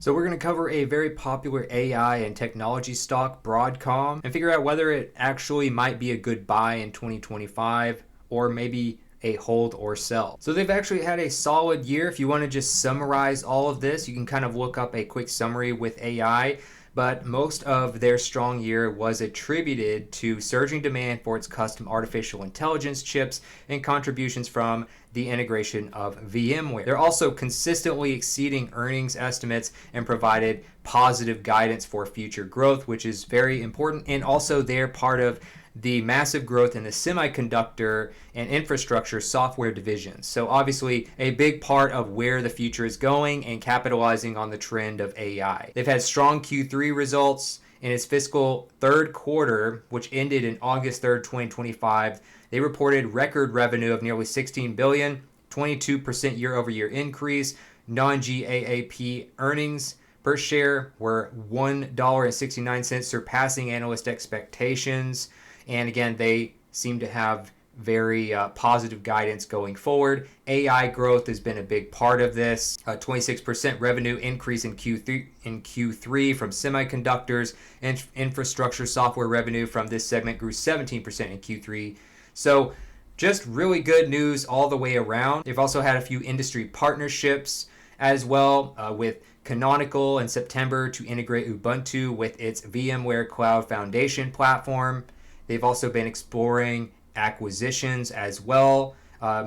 So we're going to cover a very popular AI and technology stock, Broadcom, and figure out whether it actually might be a good buy in 2025 or maybe a hold or sell. So they've actually had a solid year. If you want to just summarize all of this, you can kind of look up a quick summary with AI. But most of their strong year was attributed to surging demand for its custom artificial intelligence chips and contributions from the integration of VMware. They're also consistently exceeding earnings estimates and provided positive guidance for future growth, which is very important. And also they're part of the massive growth in the semiconductor and infrastructure software divisions. So obviously a big part of where the future is going and capitalizing on the trend of AI. They've had strong Q3 results in its fiscal third quarter, which ended in August 3rd, 2025. They reported record revenue of nearly $16 billion, 22% year-over-year increase. Non-GAAP earnings per share were $1.69, surpassing analyst expectations. And again, they seem to have very positive guidance going forward. AI growth has been a big part of this. 26% revenue increase in Q3 from semiconductors, and infrastructure software revenue from this segment grew 17% in Q3. So just really good news all the way around. They've also had a few industry partnerships as well with Canonical in September to integrate Ubuntu with its VMware Cloud Foundation platform. They've also been exploring acquisitions as well,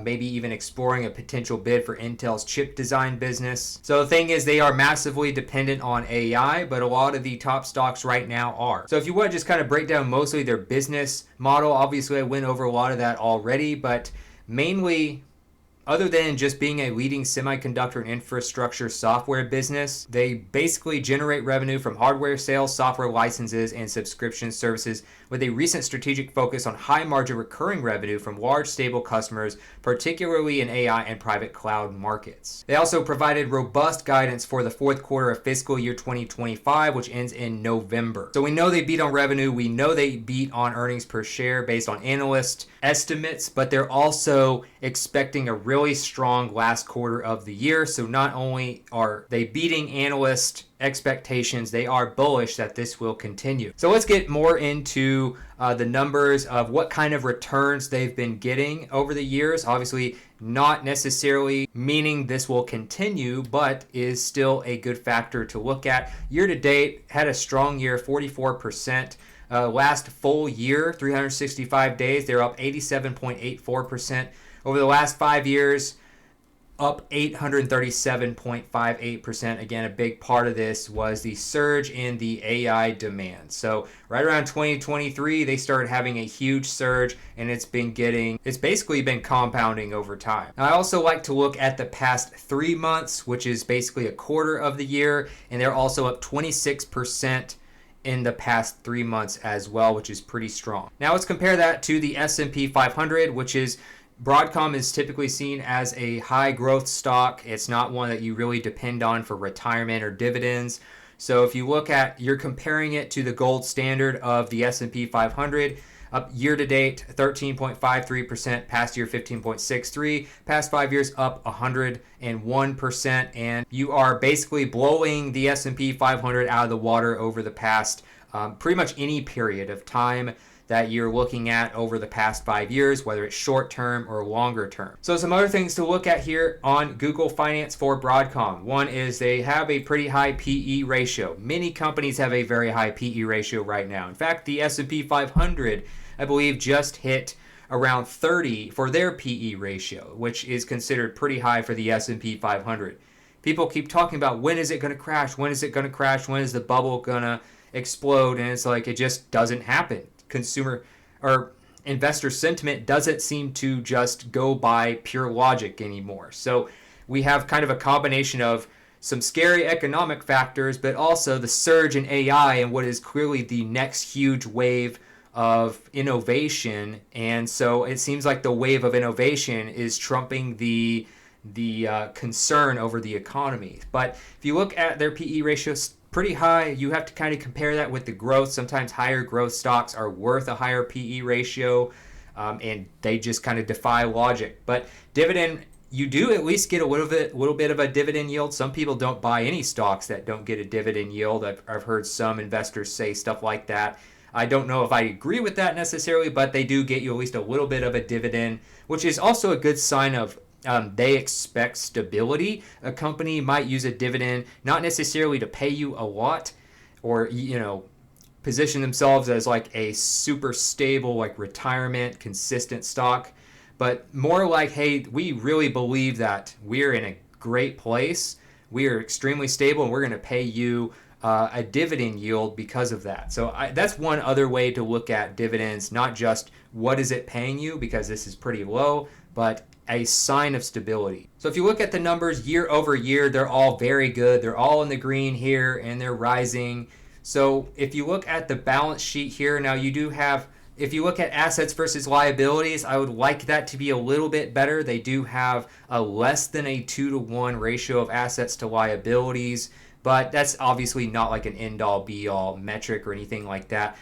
maybe even exploring a potential bid for Intel's chip design business. So the thing is, they are massively dependent on AI, but a lot of the top stocks right now are. So if you want to just kind of break down mostly their business model, obviously I went over a lot of that already, but mainly, other than just being a leading semiconductor and infrastructure software business, they basically generate revenue from hardware sales, software licenses, and subscription services, with a recent strategic focus on high margin recurring revenue from large stable customers, particularly in AI and private cloud markets. They also provided robust guidance for the fourth quarter of fiscal year 2025, which ends in November. So we know they beat on revenue, we know they beat on earnings per share based on analyst estimates, but they're also expecting a really strong last quarter of the year. So not only are they beating analyst expectations, they are bullish that this will continue. So let's get more into the numbers of what kind of returns they've been getting over the years. Obviously not necessarily meaning this will continue, but is still a good factor to look at. Year to date, had a strong year, 44%. Last full year, 365 days, they're up 87.84%. Over the last 5 years, up 837.58%. Again, a big part of this was the surge in the AI demand. So right around 2023, they started having a huge surge, and it's basically been compounding over time. Now, I also like to look at the past 3 months, which is basically a quarter of the year, and they're also up 26% in the past 3 months as well, which is pretty strong. Now let's compare that to the S&P 500, which is Broadcom is typically seen as a high growth stock. It's not one that you really depend on for retirement or dividends. So if you look at, you're comparing it to the gold standard of the S&P 500, up year to date 13.53%, past year 15.63%, past 5 years up 101%, and you are basically blowing the S&P 500 out of the water over the past pretty much any period of time that you're looking at over the past 5 years, whether it's short term or longer term. So some other things to look at here on Google Finance for Broadcom. One is they have a pretty high PE ratio. Many companies have a very high PE ratio right now. In fact, the S&P 500, I believe, just hit around 30 for their PE ratio, which is considered pretty high for the S&P 500. People keep talking about, when is it going to crash? When is it going to crash? When is the bubble going to explode? And it's like, it just doesn't happen. Consumer or investor sentiment doesn't seem to just go by pure logic anymore. So we have kind of a combination of some scary economic factors, but also the surge in AI and what is clearly the next huge wave of innovation. And so it seems like the wave of innovation is trumping the concern over the economy. But if you look at their PE ratios, pretty high. You have to kind of compare that with the growth. Sometimes higher growth stocks are worth a higher PE ratio, and they just kind of defy logic. But dividend you do at least get a little bit of a dividend yield. Some people don't buy any stocks that don't get a dividend yield. I've heard some investors say stuff like that. I don't know if I agree with that necessarily, but they do get you at least a little bit of a dividend, which is also a good sign of they expect stability. A company might use a dividend not necessarily to pay you a lot, or position themselves as like a super stable, like retirement consistent stock, but more like, hey, we really believe that we're in a great place, we are extremely stable, and we're going to pay you a dividend yield because of that. So that's one other way to look at dividends, not just what is it paying you, because this is pretty low, but a sign of stability. So if you look at the numbers year over year, they're all very good. They're all in the green here, and they're rising. So if you look at the balance sheet here, now you do have, if you look at assets versus liabilities, I would like that to be a little bit better. They do have a less than a 2-to-1 ratio of assets to liabilities, but that's obviously not like an end-all be-all metric or anything like that.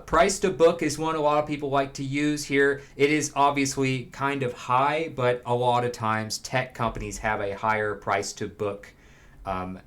Price to book is one a lot of people like to use here. It is obviously kind of high, but a lot of times tech companies have a higher price to book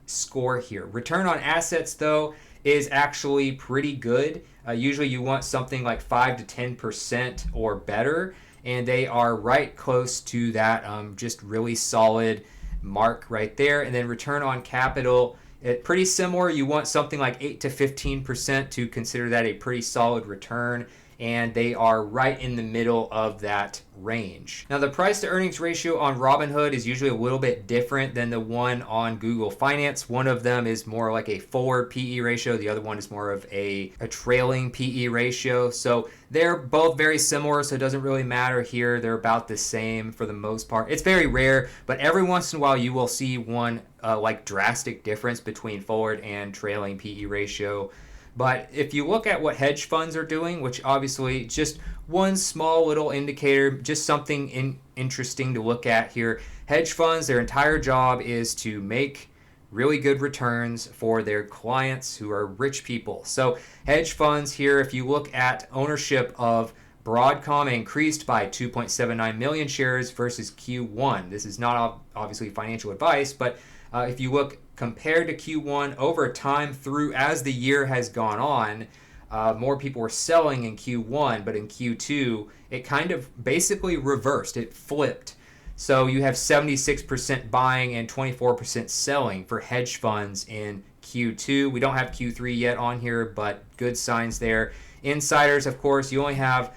score here. Return on assets, though, is actually pretty good. Usually you want something like 5 to 10% or better, and they are right close to that, just really solid mark right there. And then return on capital, pretty similar. You want something like 8 to 15% to consider that a pretty solid return, and they are right in the middle of that range. Now, the price to earnings ratio on Robinhood is usually a little bit different than the one on Google Finance. One of them is more like a forward PE ratio. The other one is more of a trailing PE ratio. So they're both very similar, so it doesn't really matter here. They're about the same for the most part. It's very rare, but every once in a while you will see one like drastic difference between forward and trailing PE ratio. But if you look at what hedge funds are doing, which obviously just one small little indicator, just something interesting to look at here. Hedge funds, their entire job is to make really good returns for their clients who are rich people. So hedge funds here, if you look at ownership of Broadcom, increased by 2.79 million shares versus Q1. This is not obviously financial advice, but if you look compared to Q1 over time through as the year has gone on, more people were selling in Q1, but in Q2, it kind of basically reversed. It flipped. So you have 76% buying and 24% selling for hedge funds in Q2. We don't have Q3 yet on here, but good signs there. Insiders, of course, you only have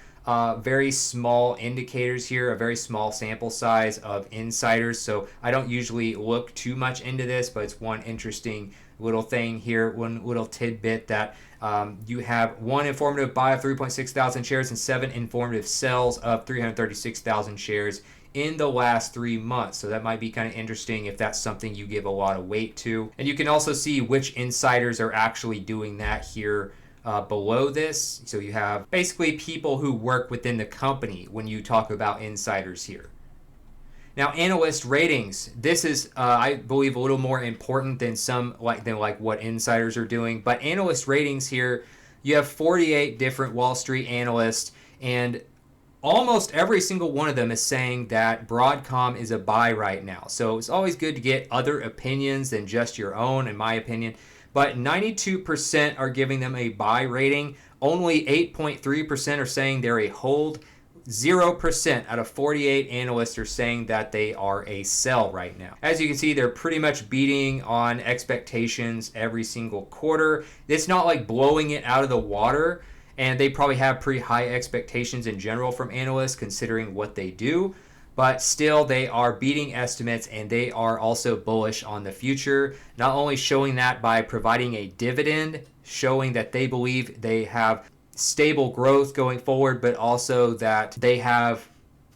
very small indicators here, a very small sample size of insiders. So I don't usually look too much into this, but it's one interesting little thing here, one little tidbit that you have one informative buy of 3.6 thousand shares and 7 informative sells of 336,000 shares in the last 3 months. So that might be kind of interesting if that's something you give a lot of weight to. And you can also see which insiders are actually doing that here below this. So you have basically people who work within the company when you talk about insiders here. Now, analyst ratings. This is, I believe, a little more important than what insiders are doing. But analyst ratings here, you have 48 different Wall Street analysts, and almost every single one of them is saying that Broadcom is a buy right now. So it's always good to get other opinions than just your own, in my opinion. But 92% are giving them a buy rating. Only 8.3% are saying they're a hold. 0% out of 48 analysts are saying that they are a sell right now. As you can see, they're pretty much beating on expectations every single quarter. It's not like blowing it out of the water, and they probably have pretty high expectations in general from analysts considering what they do. But still, they are beating estimates, and they are also bullish on the future, not only showing that by providing a dividend, showing that they believe they have stable growth going forward, but also that they have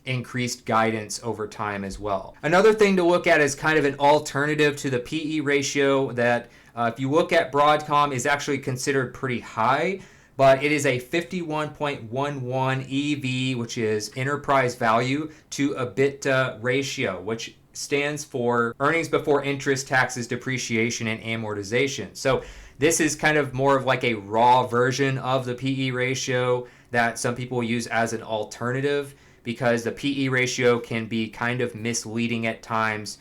increased guidance over time as well. Another thing to look at is kind of an alternative to the PE ratio that if you look at Broadcom is actually considered pretty high, but it is a 51.11 EV, which is enterprise value to EBITDA ratio, which stands for earnings before interest, taxes, depreciation, and amortization. So this is kind of more of like a raw version of the PE ratio that some people use as an alternative. because the PE ratio can be kind of misleading at times,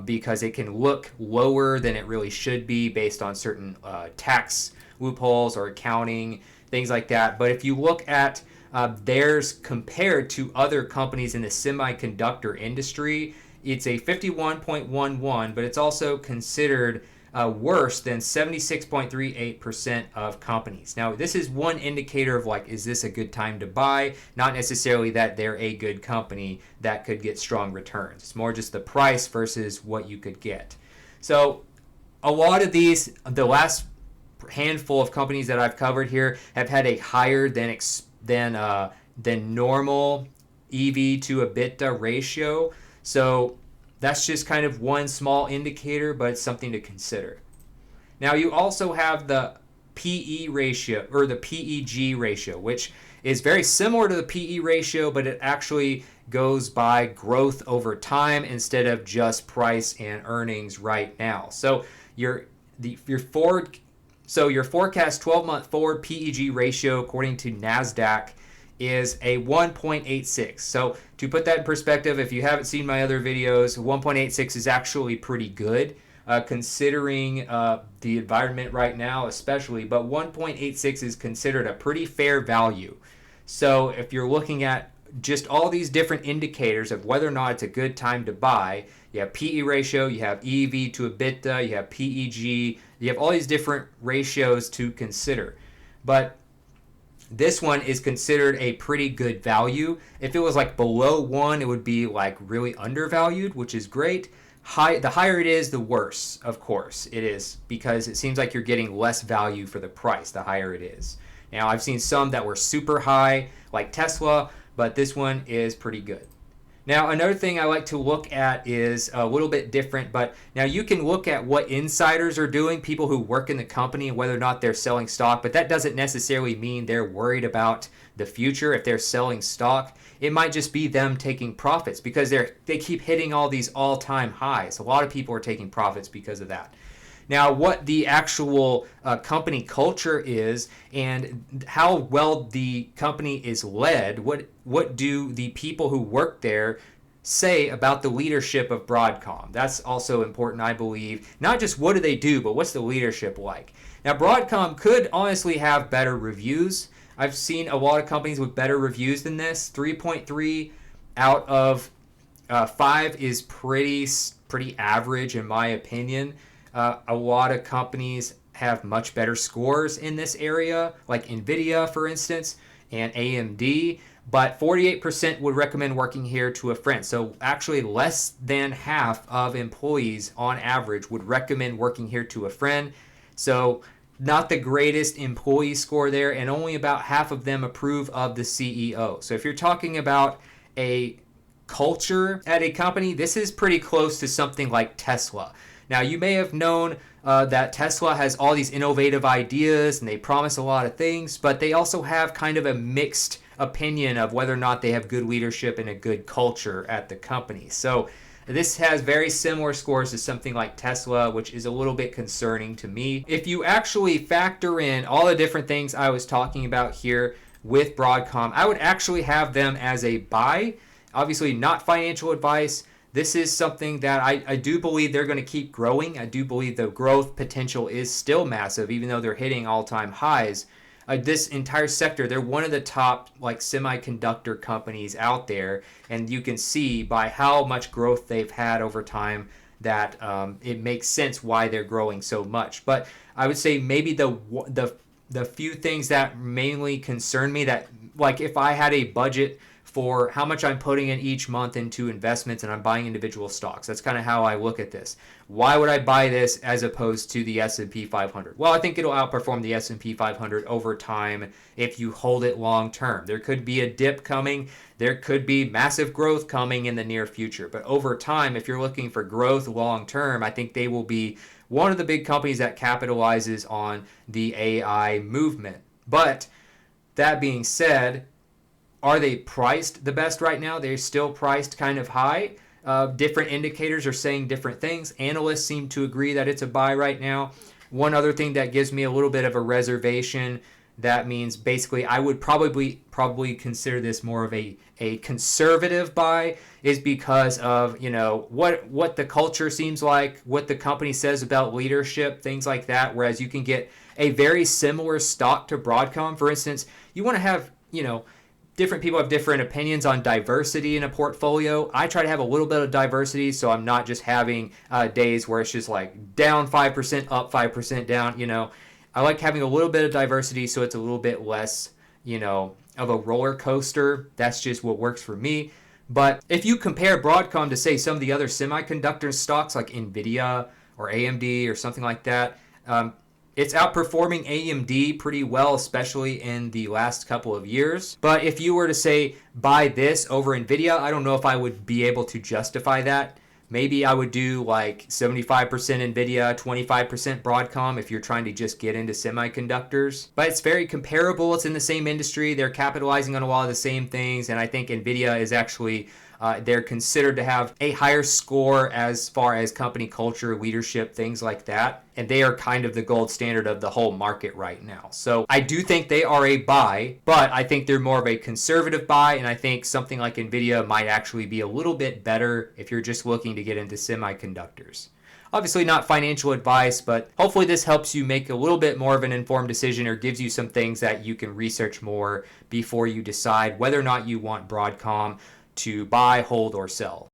because it can look lower than it really should be based on certain tax loopholes or accounting, things like that. But if you look at theirs compared to other companies in the semiconductor industry, it's a 51.11, but it's also considered worse than 76.38% of companies. Now, this is one indicator of like, is this a good time to buy? Not necessarily that they're a good company that could get strong returns. It's more just the price versus what you could get. So a lot of these, the last handful of companies that I've covered here have had a higher than normal EV to EBITDA ratio. So that's just kind of one small indicator, but it's something to consider. Now you also have the PE ratio, or the PEG ratio, which is very similar to the PE ratio, but it actually goes by growth over time instead of just price and earnings right now. So your forecast 12-month forward PEG ratio, according to NASDAQ, is a 1.86. So to put that in perspective, if you haven't seen my other videos, 1.86 is actually pretty good, considering the environment right now especially, but 1.86 is considered a pretty fair value. So if you're looking at just all these different indicators of whether or not it's a good time to buy, you have PE ratio, you have EV to EBITDA, you have PEG, you have all these different ratios to consider. But this one is considered a pretty good value. If it was like below 1, it would be like really undervalued, which is great. The higher it is, the worse, of course it is, because it seems like you're getting less value for the price the higher it is. Now, I've seen some that were super high, like Tesla, but this one is pretty good. Now, another thing I like to look at is a little bit different, but now you can look at what insiders are doing, people who work in the company, and whether or not they're selling stock, but that doesn't necessarily mean they're worried about the future if they're selling stock. It might just be them taking profits because they keep hitting all these all-time highs. A lot of people are taking profits because of that. Now, what the actual company culture is and how well the company is led, what do the people who work there say about the leadership of Broadcom? That's also important, I believe. Not just what do they do, but what's the leadership like? Now, Broadcom could honestly have better reviews. I've seen a lot of companies with better reviews than this. 3.3 out of 5 is pretty average in my opinion. A lot of companies have much better scores in this area, like NVIDIA, for instance, and AMD, but 48% would recommend working here to a friend. So actually less than half of employees on average would recommend working here to a friend. So not the greatest employee score there, and only about half of them approve of the CEO. So if you're talking about a culture at a company, this is pretty close to something like Tesla. Now, you may have known that Tesla has all these innovative ideas and they promise a lot of things, but they also have kind of a mixed opinion of whether or not they have good leadership and a good culture at the company. So this has very similar scores to something like Tesla, which is a little bit concerning to me. If you actually factor in all the different things I was talking about here with Broadcom, I would actually have them as a buy. Obviously, not financial advice. This is something that I do believe they're going to keep growing. I do believe the growth potential is still massive, even though they're hitting all-time highs. This entire sector, they're one of the top like semiconductor companies out there, and you can see by how much growth they've had over time that it makes sense why they're growing so much. But I would say maybe the few things that mainly concern me, that like if I had a budget for how much I'm putting in each month into investments and I'm buying individual stocks. That's kind of how I look at this. Why would I buy this as opposed to the S&P 500? Well, I think it'll outperform the S&P 500 over time if you hold it long term. There could be a dip coming. There could be massive growth coming in the near future. But over time, if you're looking for growth long term, I think they will be one of the big companies that capitalizes on the AI movement. But that being said, are they priced the best right now? They're still priced kind of high. Different indicators are saying different things. Analysts seem to agree that it's a buy right now. One other thing that gives me a little bit of a reservation that means basically I would probably consider this more of a conservative buy, is because of, you know, what the culture seems like, what the company says about leadership, things like that. Whereas you can get a very similar stock to Broadcom. For instance, you want to have, you know, different people have different opinions on diversity in a portfolio. I try to have a little bit of diversity, so I'm not just having days where it's just like down 5%, up 5%, down, you know. I like having a little bit of diversity so it's a little bit less, you know, of a roller coaster. That's just what works for me. But if you compare Broadcom to, say, some of the other semiconductor stocks like Nvidia or AMD or something like that, it's outperforming AMD pretty well, especially in the last couple of years. But if you were to say buy this over Nvidia, I don't know if I would be able to justify that. Maybe I would do like 75% Nvidia, 25% Broadcom if you're trying to just get into semiconductors. But it's very comparable. It's in the same industry. They're capitalizing on a lot of the same things. And I think Nvidia is actually, they're considered to have a higher score as far as company culture, leadership, things like that. And they are kind of the gold standard of the whole market right now. So I do think they are a buy, but I think they're more of a conservative buy. And I think something like Nvidia might actually be a little bit better if you're just looking to get into semiconductors. Obviously not financial advice, but hopefully this helps you make a little bit more of an informed decision, or gives you some things that you can research more before you decide whether or not you want Broadcom to buy, hold, or sell.